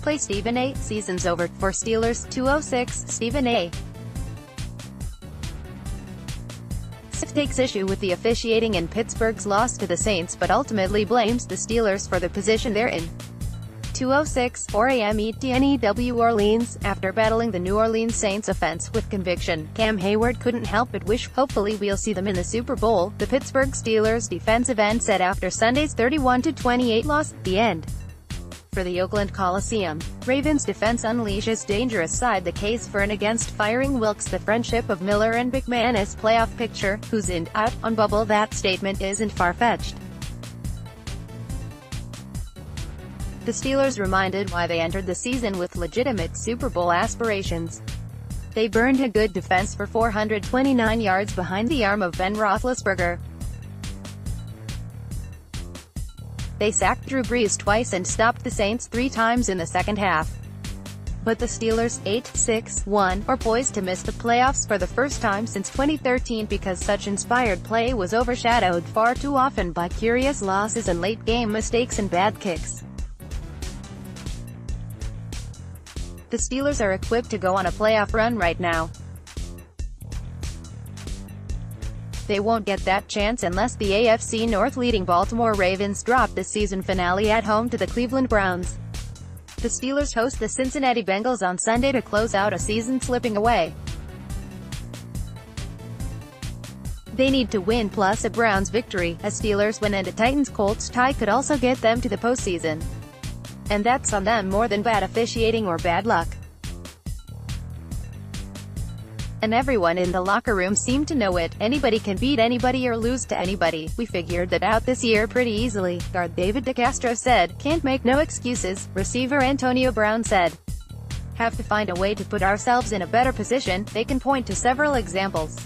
playStephen A. Season's over for Steelers. 206. Stephen A. takes issue with the officiating in Pittsburgh's loss to the Saints but ultimately blames the Steelers for the position they're in. 2:06, 4 a.m. ETNEW Orleans. After battling the New Orleans Saints offense with conviction, Cam Heyward couldn't help but wish, "Hopefully we'll see them in the Super Bowl," the Pittsburgh Steelers defensive end said after Sunday's 31-28 loss at the end. For the Oakland Coliseum, Ravens defense unleashes dangerous side. The case for and against firing Wilkes. The friendship of Miller and McManus playoff picture. Who's in, out, on bubble? That statement isn't far-fetched. The Steelers reminded why they entered the season with legitimate Super Bowl aspirations. They burned a good defense for 429 yards behind the arm of Ben Roethlisberger. They sacked Drew Brees twice and stopped the Saints 3 times in the second half. But the Steelers, 8-6-1, are poised to miss the playoffs for the first time since 2013 because such inspired play was overshadowed far too often by curious losses and late-game mistakes and bad kicks. The Steelers are equipped to go on a playoff run right now. They won't get that chance unless the AFC North leading Baltimore Ravens drop the season finale at home to the Cleveland Browns. The Steelers host the Cincinnati Bengals on Sunday to close out a season slipping away. They need to win plus a Browns victory. A Steelers win and a Titans-Colts tie could also get them to the postseason. And that's on them more than bad officiating or bad luck. And everyone in the locker room seemed to know it. Anybody can beat anybody or lose to anybody. We figured that out this year pretty easily, guard David DeCastro said. Can't make no excuses, receiver Antonio Brown said. Have to find a way to put ourselves in a better position. They can point to several examples.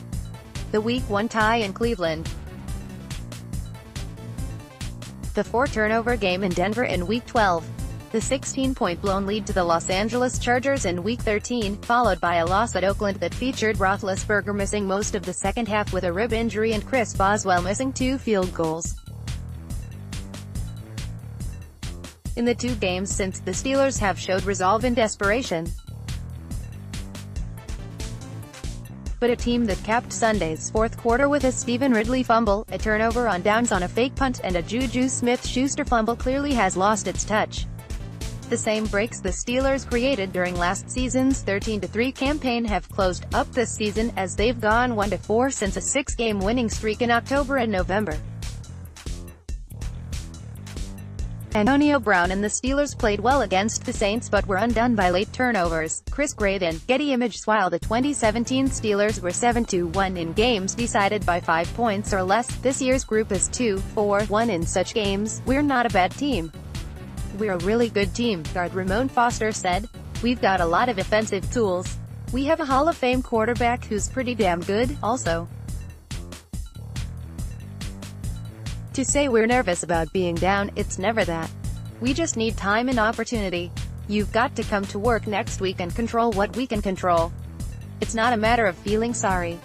The Week 1 tie in Cleveland. The 4-turnover game in Denver in Week 12. The 16-point blown lead to the Los Angeles Chargers in Week 13, followed by a loss at Oakland that featured Roethlisberger missing most of the second half with a rib injury and Chris Boswell missing 2 field goals. In the 2 games since, the Steelers have showed resolve and desperation. But a team that capped Sunday's fourth quarter with a Stephen Ridley fumble, a turnover on downs on a fake punt, and a Juju Smith-Schuster fumble clearly has lost its touch. The same breaks the Steelers created during last season's 13-3 campaign have closed up this season, as they've gone 1-4 since a 6-game winning streak in October and November. Antonio Brown and the Steelers played well against the Saints but were undone by late turnovers. Chris Graydon, Getty Images. While the 2017 Steelers were 7-1 in games decided by 5 points or less, this year's group is 2-4-1 in such games. We're not a bad team. We're a really good team, guard Ramon Foster said. We've got a lot of offensive tools. We have a Hall of Fame quarterback who's pretty damn good, also. To say we're nervous about being down, it's never that. We just need time and opportunity. You've got to come to work next week and control what we can control. It's not a matter of feeling sorry.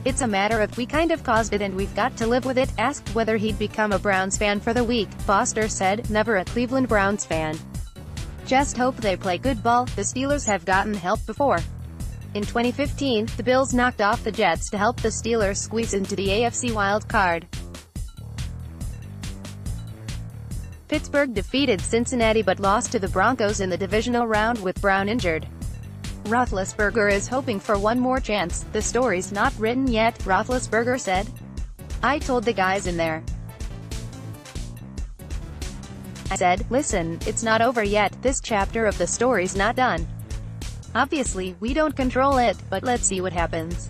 It's a matter of we kind of caused it and we've got to live with it. Asked whether he'd become a Browns fan for the week, Foster said, never a Cleveland Browns fan. Just hope they play good ball. The Steelers have gotten help before. In 2015, the Bills knocked off the Jets to help the Steelers squeeze into the AFC wild card. Pittsburgh defeated Cincinnati but lost to the Broncos in the divisional round with Brown injured. Roethlisberger is hoping for one more chance. The story's not written yet, Roethlisberger said. I told the guys in there. I said, listen, it's not over yet, this chapter of the story's not done. Obviously, we don't control it, but let's see what happens.